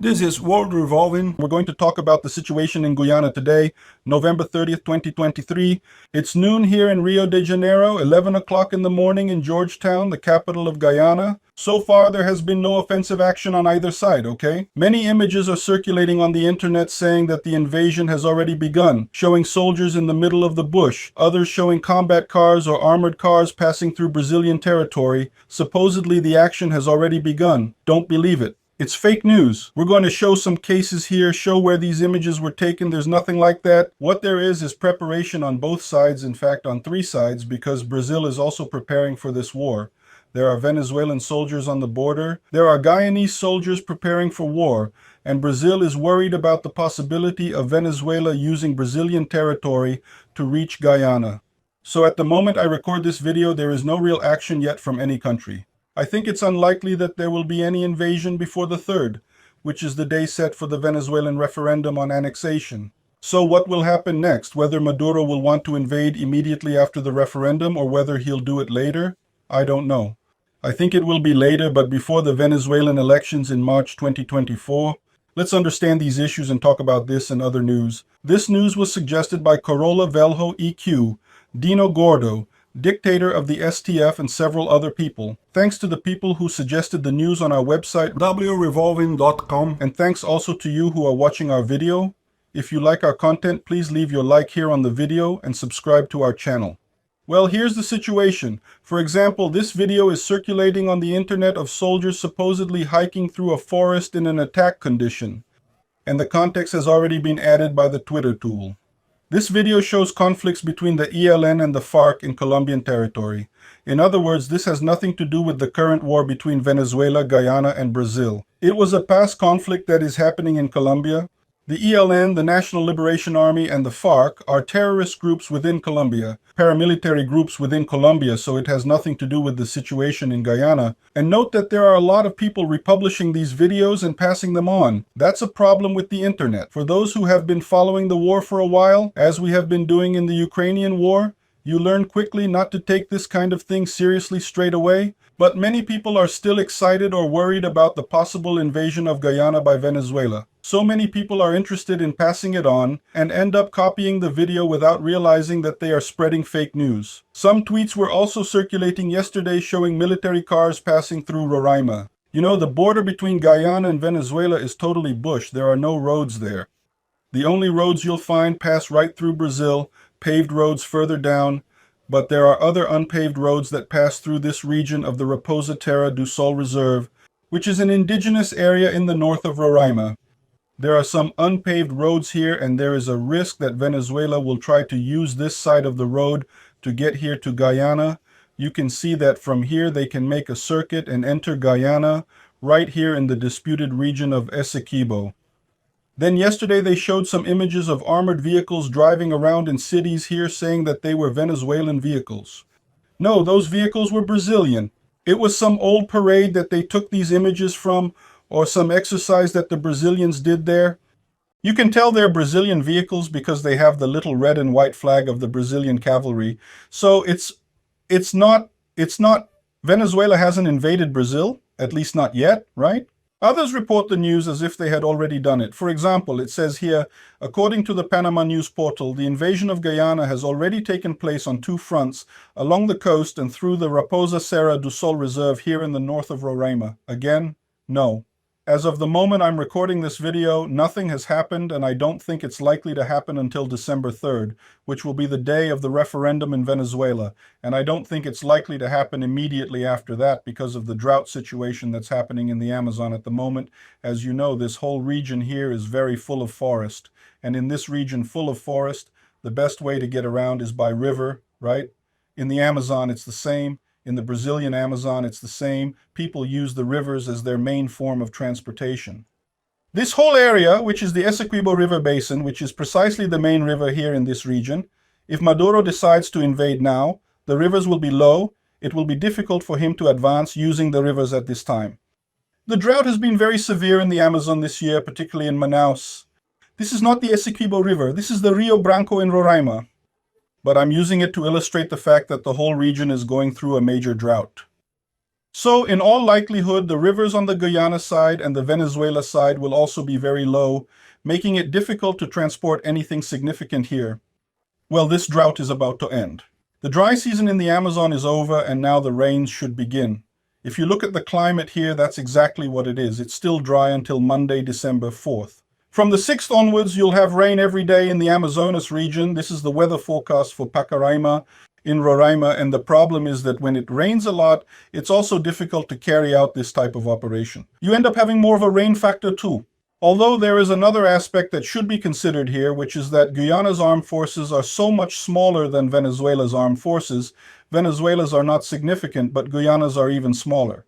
This is World Revolving. We're going to talk about the situation in Guyana today, November 30th, 2023. It's noon here in Rio de Janeiro, 11 o'clock in the morning in Georgetown, the capital of Guyana. So far, there has been no offensive action on either side, okay? Many images are circulating on the internet saying that the invasion has already begun, showing soldiers in the middle of the bush, others showing combat cars or armored cars passing through Brazilian territory. Supposedly, the action has already begun. Don't believe it. It's fake news. We're going to show some cases here, show where these images were taken. There's nothing like that. What there is preparation on both sides, in fact on three sides, because Brazil is also preparing for this war. There are Venezuelan soldiers on the border. There are Guyanese soldiers preparing for war. And Brazil is worried about the possibility of Venezuela using Brazilian territory to reach Guyana. So at the moment I record this video, there is no real action yet from any country. I think it's unlikely that there will be any invasion before the 3rd, which is the day set for the Venezuelan referendum on annexation. So what will happen next? Whether Maduro will want to invade immediately after the referendum or whether he'll do it later? I don't know. I think it will be later, but before the Venezuelan elections in March 2024. Let's understand these issues and talk about this and other news. This news was suggested by Corolla Velho EQ, Dino Gordo, dictator of the STF, and several other people. Thanks to the people who suggested the news on our website wrevolving.com, and thanks also to you who are watching our video. If you like our content, please leave your like here on the video and subscribe to our channel. Well, here's the situation. For example, this video is circulating on the internet of soldiers supposedly hiking through a forest in an attack condition, and the context has already been added by the Twitter tool. This video shows conflicts between the ELN and the FARC in Colombian territory. In other words, this has nothing to do with the current war between Venezuela, Guyana, and Brazil. It was a past conflict that is happening in Colombia. The ELN, the National Liberation Army, and the FARC are terrorist groups within Colombia, paramilitary groups within Colombia, so it has nothing to do with the situation in Guyana. And note that there are a lot of people republishing these videos and passing them on. That's a problem with the internet. For those who have been following the war for a while, as we have been doing in the Ukrainian war, you learn quickly not to take this kind of thing seriously straight away. But many people are still excited or worried about the possible invasion of Guyana by Venezuela. So many people are interested in passing it on and end up copying the video without realizing that they are spreading fake news. Some tweets were also circulating yesterday showing military cars passing through Roraima. You know, the border between Guyana and Venezuela is totally bush. There are no roads there. The only roads you'll find pass right through Brazil, paved roads further down, but there are other unpaved roads that pass through this region of the Raposa Terra do Sol Reserve, which is an indigenous area in the north of Roraima. There are some unpaved roads here, and there is a risk that Venezuela will try to use this side of the road to get here to Guyana. You can see that from here they can make a circuit and enter Guyana right here in the disputed region of Essequibo. Then yesterday they showed some images of armored vehicles driving around in cities here saying that they were Venezuelan vehicles. No, those vehicles were Brazilian. It was some old parade that they took these images from, or some exercise that the Brazilians did there. You can tell they're Brazilian vehicles because they have the little red and white flag of the Brazilian cavalry. So it's not Venezuela hasn't invaded Brazil, at least not yet, right? Others report the news as if they had already done it. For example, it says here, according to the Panama News portal, the invasion of Guyana has already taken place on two fronts, along the coast and through the Raposa Serra do Sol Reserve here in the north of Roraima. Again, no. As of the moment I'm recording this video, nothing has happened, and I don't think it's likely to happen until December 3rd, which will be the day of the referendum in Venezuela. And I don't think it's likely to happen immediately after that because of the drought situation that's happening in the Amazon at the moment. As you know, this whole region here is very full of forest. And in this region full of forest, the best way to get around is by river, right? In the Amazon, it's the same. In the Brazilian Amazon, it's the same. People use the rivers as their main form of transportation. This whole area, which is the Essequibo River Basin, which is precisely the main river here in this region, if Maduro decides to invade now, the rivers will be low. It will be difficult for him to advance using the rivers at this time. The drought has been very severe in the Amazon this year, particularly in Manaus. This is not the Essequibo River. This is the Rio Branco in Roraima. But I'm using it to illustrate the fact that the whole region is going through a major drought. So, in all likelihood, the rivers on the Guyana side and the Venezuela side will also be very low, making it difficult to transport anything significant here. Well, this drought is about to end. The dry season in the Amazon is over, and now the rains should begin. If you look at the climate here, that's exactly what it is. It's still dry until Monday, December 4th. From the 6th onwards, you'll have rain every day in the Amazonas region. This is the weather forecast for Pacaraima in Roraima, and the problem is that when it rains a lot, it's also difficult to carry out this type of operation. You end up having more of a rain factor too. Although there is another aspect that should be considered here, which is that Guyana's armed forces are so much smaller than Venezuela's armed forces. Venezuela's are not significant, but Guyana's are even smaller.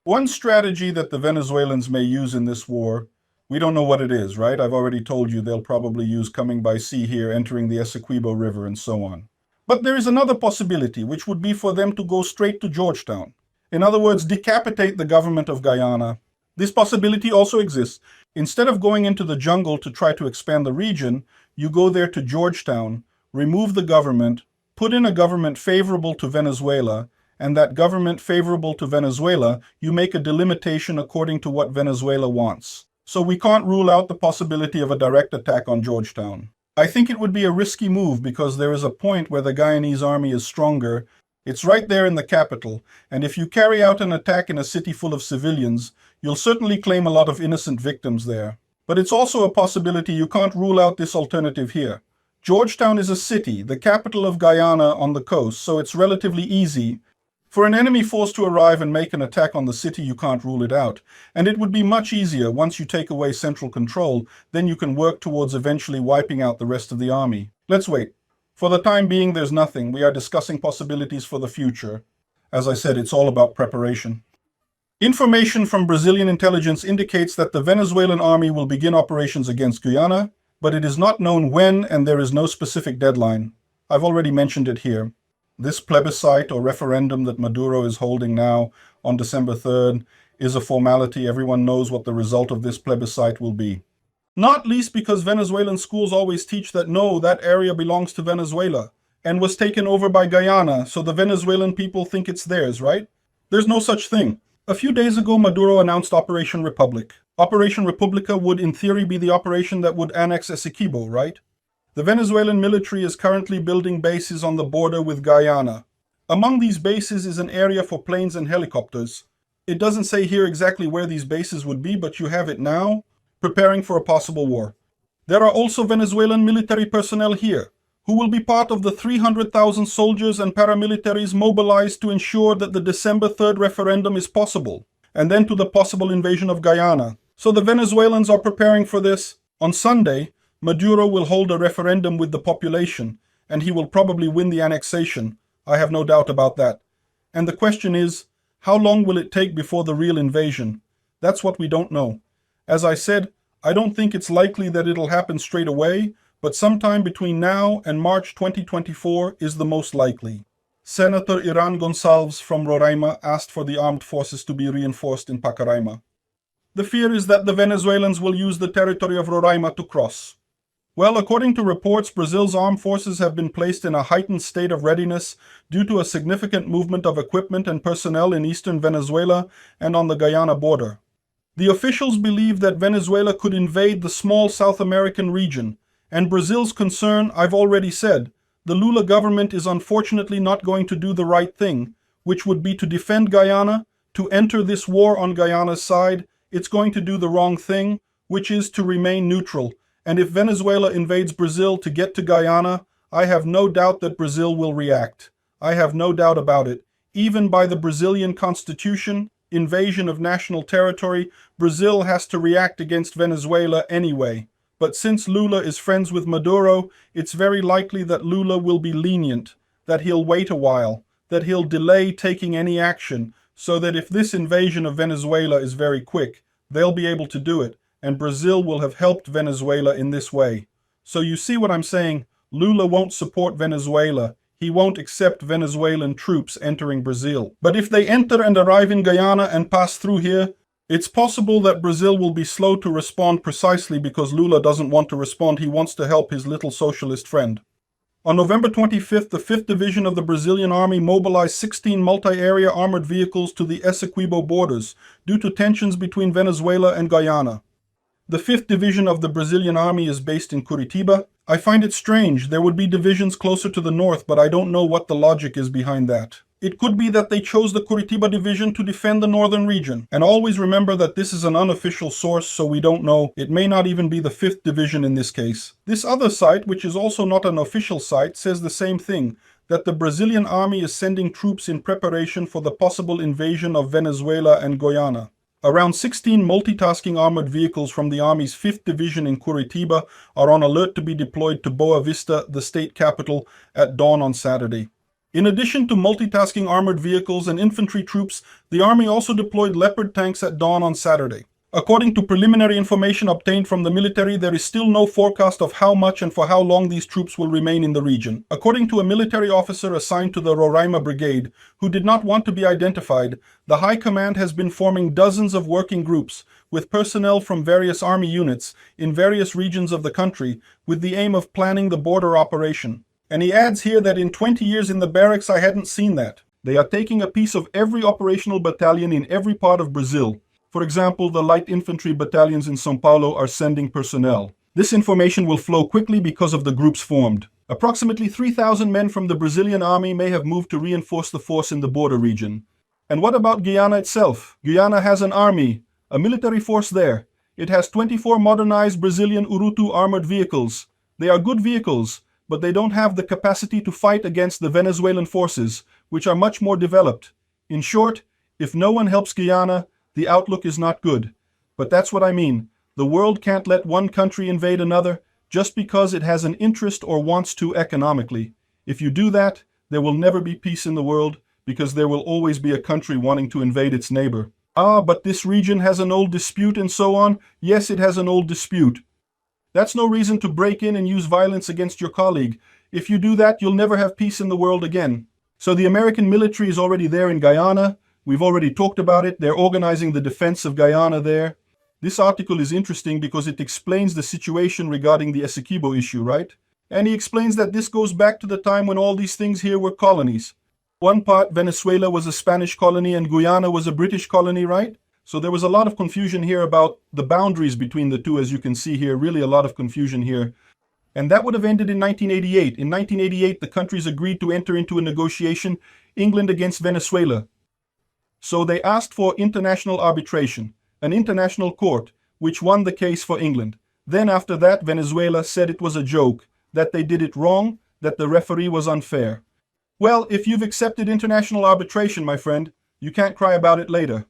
One strategy that the Venezuelans may use in this war, we don't know what it is, right? I've already told you they'll probably use coming by sea here, entering the Essequibo River, and so on. But there is another possibility, which would be for them to go straight to Georgetown. In other words, decapitate the government of Guyana. This possibility also exists. Instead of going into the jungle to try to expand the region, you go there to Georgetown, remove the government, put in a government favorable to Venezuela, and that government favorable to Venezuela, you make a delimitation according to what Venezuela wants. So we can't rule out the possibility of a direct attack on Georgetown. I think it would be a risky move because there is a point where the Guyanese army is stronger. It's right there in the capital, and if you carry out an attack in a city full of civilians, you'll certainly claim a lot of innocent victims there. But it's also a possibility you can't rule out this alternative here. Georgetown is a city, the capital of Guyana on the coast, so it's relatively easy. For an enemy force to arrive and make an attack on the city, you can't rule it out. And it would be much easier once you take away central control, then you can work towards eventually wiping out the rest of the army. Let's wait. For the time being, there's nothing. We are discussing possibilities for the future. As I said, it's all about preparation. Information from Brazilian intelligence indicates that the Venezuelan army will begin operations against Guyana, but it is not known when and there is no specific deadline. I've already mentioned it here. This plebiscite or referendum that Maduro is holding now on December 3rd is a formality. Everyone knows what the result of this plebiscite will be. Not least because Venezuelan schools always teach that no, that area belongs to Venezuela and was taken over by Guyana, so the Venezuelan people think it's theirs, right? There's no such thing. A few days ago, Maduro announced Operation Republic. Operation Republica would in theory be the operation that would annex Essequibo, right? The Venezuelan military is currently building bases on the border with Guyana. Among these bases is an area for planes and helicopters. It doesn't say here exactly where these bases would be, but you have it now, preparing for a possible war. There are also Venezuelan military personnel here, who will be part of the 300,000 soldiers and paramilitaries mobilized to ensure that the December 3rd referendum is possible, and then to the possible invasion of Guyana. So the Venezuelans are preparing for this. On Sunday, Maduro will hold a referendum with the population, and he will probably win the annexation. I have no doubt about that. And the question is, how long will it take before the real invasion? That's what we don't know. As I said, I don't think it's likely that it'll happen straight away, but sometime between now and March 2024 is the most likely. Senator Iran Gonçalves from Roraima asked for the armed forces to be reinforced in Pacaraima. The fear is that the Venezuelans will use the territory of Roraima to cross. Well, according to reports, Brazil's armed forces have been placed in a heightened state of readiness due to a significant movement of equipment and personnel in eastern Venezuela and on the Guyana border. The officials believe that Venezuela could invade the small South American region, and Brazil's concern, I've already said, the Lula government is unfortunately not going to do the right thing, which would be to defend Guyana, to enter this war on Guyana's side. It's going to do the wrong thing, which is to remain neutral. And if Venezuela invades Brazil to get to Guyana, I have no doubt that Brazil will react. I have no doubt about it. Even by the Brazilian constitution, invasion of national territory, Brazil has to react against Venezuela anyway. But since Lula is friends with Maduro, it's very likely that Lula will be lenient, that he'll wait a while, that he'll delay taking any action, so that if this invasion of Venezuela is very quick, they'll be able to do it, and Brazil will have helped Venezuela in this way. So you see what I'm saying? Lula won't support Venezuela. He won't accept Venezuelan troops entering Brazil. But if they enter and arrive in Guyana and pass through here, it's possible that Brazil will be slow to respond precisely because Lula doesn't want to respond. He wants to help his little socialist friend. On November 25th, the 5th Division of the Brazilian Army mobilized 16 multi-area armored vehicles to the Essequibo borders due to tensions between Venezuela and Guyana. The 5th Division of the Brazilian Army is based in Curitiba. I find it strange. There would be divisions closer to the north, but I don't know what the logic is behind that. It could be that they chose the Curitiba Division to defend the northern region. And always remember that this is an unofficial source, so we don't know. It may not even be the 5th Division in this case. This other site, which is also not an official site, says the same thing, that the Brazilian army is sending troops in preparation for the possible invasion of Venezuela and Guyana. Around 16 multitasking armored vehicles from the Army's 5th Division in Curitiba are on alert to be deployed to Boa Vista, the state capital, at dawn on Saturday. In addition to multitasking armored vehicles and infantry troops, the Army also deployed Leopard tanks at dawn on Saturday. According to preliminary information obtained from the military, there is still no forecast of how much and for how long these troops will remain in the region. According to a military officer assigned to the Roraima Brigade, who did not want to be identified, the High Command has been forming dozens of working groups with personnel from various Army units in various regions of the country with the aim of planning the border operation. And he adds here that in 20 years in the barracks I hadn't seen that. They are taking a piece of every operational battalion in every part of Brazil. For example, the light infantry battalions in São Paulo are sending personnel. This information will flow quickly because of the groups formed. Approximately 3,000 men from the Brazilian army may have moved to reinforce the force in the border region. And what about Guyana itself? Guyana has an army, a military force there. It has 24 modernized Brazilian Urutu armored vehicles. They are good vehicles, but they don't have the capacity to fight against the Venezuelan forces, which are much more developed. In short, if no one helps Guyana, the outlook is not good. But that's what I mean. The world can't let one country invade another just because it has an interest or wants to economically. If you do that, there will never be peace in the world because there will always be a country wanting to invade its neighbor. Ah, but this region has an old dispute and so on. Yes, it has an old dispute. That's no reason to break in and use violence against your colleague. If you do that, you'll never have peace in the world again. So the American military is already there in Guyana. We've already talked about it. They're organizing the defense of Guyana there. This article is interesting because it explains the situation regarding the Essequibo issue, right? And he explains that this goes back to the time when all these things here were colonies. One part, Venezuela was a Spanish colony and Guyana was a British colony, right? So there was a lot of confusion here about the boundaries between the two, as you can see here, really a lot of confusion here. And that would have ended in 1988. In 1988, the countries agreed to enter into a negotiation, England against Venezuela. So they asked for international arbitration, an international court, which won the case for England. Then after that, Venezuela said it was a joke, that they did it wrong, that the referee was unfair. Well, if you've accepted international arbitration, my friend, you can't cry about it later.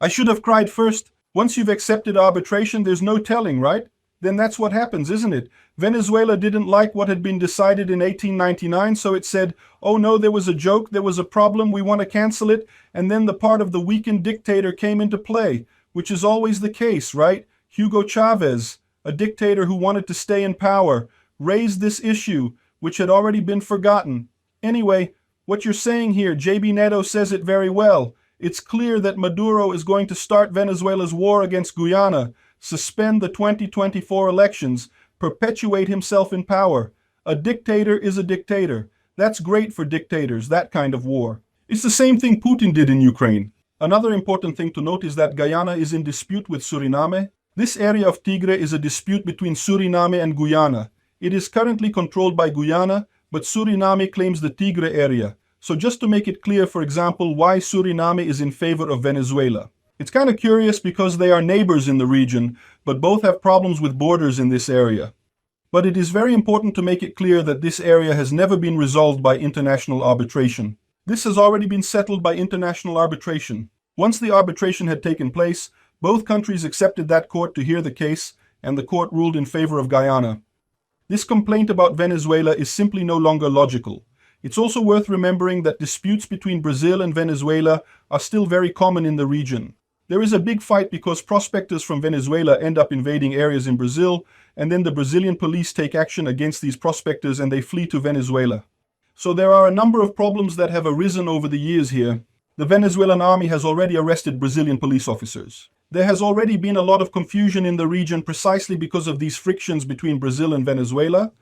I should have cried first. Once you've accepted arbitration, there's no telling, right? Then that's what happens, isn't it? Venezuela didn't like what had been decided in 1899, so it said, oh no, there was a joke, there was a problem, we want to cancel it, and then the part of the weakened dictator came into play, which is always the case, right? Hugo Chavez, a dictator who wanted to stay in power, raised this issue, which had already been forgotten. Anyway, what you're saying here, J.B. Neto says it very well. It's clear that Maduro is going to start Venezuela's war against Guyana, suspend the 2024 elections, perpetuate himself in power. A dictator is a dictator. That's great for dictators, that kind of war. It's the same thing Putin did in Ukraine. Another important thing to note is that Guyana is in dispute with Suriname. This area of Tigre is a dispute between Suriname and Guyana. It is currently controlled by Guyana, but Suriname claims the Tigre area. So just to make it clear, for example, why Suriname is in favor of Venezuela. It's kind of curious because they are neighbors in the region, but both have problems with borders in this area. But it is very important to make it clear that this area has never been resolved by international arbitration. This has already been settled by international arbitration. Once the arbitration had taken place, both countries accepted that court to hear the case, and the court ruled in favor of Guyana. This complaint about Venezuela is simply no longer logical. It's also worth remembering that disputes between Brazil and Venezuela are still very common in the region. There is a big fight because prospectors from Venezuela end up invading areas in Brazil, and then the Brazilian police take action against these prospectors and they flee to Venezuela. So there are a number of problems that have arisen over the years here. The Venezuelan army has already arrested Brazilian police officers. There has already been a lot of confusion in the region precisely because of these frictions between Brazil and Venezuela.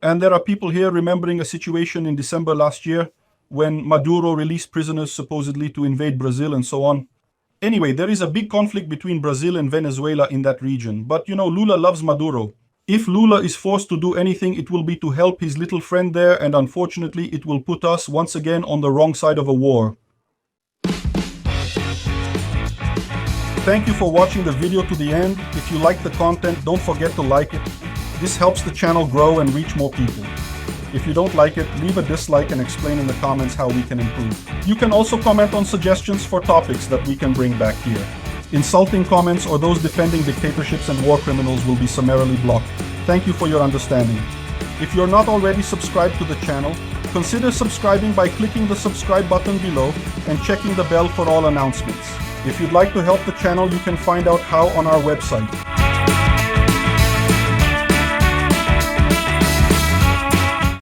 And there are people here remembering a situation in December last year when Maduro released prisoners supposedly to invade Brazil and so on. Anyway, there is a big conflict between Brazil and Venezuela in that region. But you know, Lula loves Maduro. If Lula is forced to do anything, it will be to help his little friend there, and unfortunately, it will put us once again on the wrong side of a war. Thank you for watching the video to the end. If you like the content, don't forget to like it. This helps the channel grow and reach more people. If you don't like it, leave a dislike and explain in the comments how we can improve. You can also comment on suggestions for topics that we can bring back here. Insulting comments or those defending dictatorships and war criminals will be summarily blocked. Thank you for your understanding. If you're not already subscribed to the channel, consider subscribing by clicking the subscribe button below and checking the bell for all announcements. If you'd like to help the channel, you can find out how on our website.